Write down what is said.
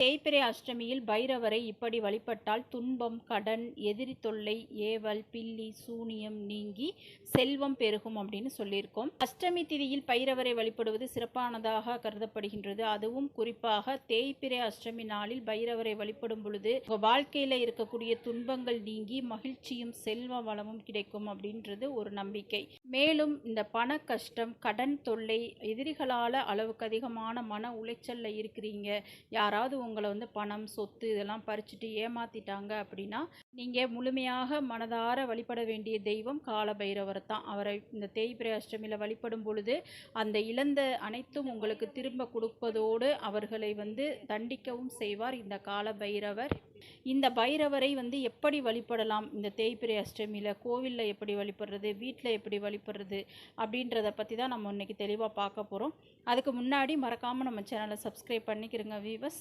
தேய்பிறை அஷ்டமியில் பைரவரை இப்படி வழிபட்டால் துன்பம், கடன், எதிரி தொல்லை, ஏவல், பில்லி, சூனியம் நீங்கி செல்வம் பெருகும் அப்படின்னு சொல்லியிருக்கோம். அஷ்டமி திதியில் பைரவரை வழிபடுவது சிறப்பானதாக கருதப்படுகின்றது. அதுவும் குறிப்பாக தேய்பிறை அஷ்டமி நாளில் பைரவரை வழிபடும் பொழுது உங்கள் வாழ்க்கையில் இருக்கக்கூடிய துன்பங்கள் நீங்கி மகிழ்ச்சியும் செல்வ வளமும் கிடைக்கும் அப்படின்றது ஒரு நம்பிக்கை. மேலும் இந்த பண கஷ்டம், கடன் தொல்லை, எதிரிகளால் அளவுக்கு அதிகமான மன உளைச்சலில் இருக்கிறீங்க, யாராவது உங்களை பணம், சொத்து இதெல்லாம் பறிச்சுட்டு ஏமாத்திட்டாங்க அப்படின்னா நீங்கள் முழுமையாக மனதார வழிபட வேண்டிய தெய்வம் கால பைரவர் தான். அவரை இந்த தேய்பிறை அஷ்டமியில் வழிபடும் பொழுது அந்த இழந்த அனைத்தும் உங்களுக்கு திரும்ப கொடுப்பதோடு அவர்களை தண்டிக்கவும் செய்வார் இந்த கால பைரவர். இந்த பைரவரை எப்படி வழிபடலாம், இந்த தேய்பிறை அஷ்டமியில் கோவிலில் எப்படி வழிபடுறது, வீட்டில் எப்படி வழிபடுறது அப்படின்றத பற்றி தான் நம்ம இன்னைக்கு தெளிவாக பார்க்க போகிறோம். அதுக்கு முன்னாடி மறக்காமல் நம்ம சேனலை சப்ஸ்கிரைப் பண்ணிக்கிறோங்க வீவர்ஸ்.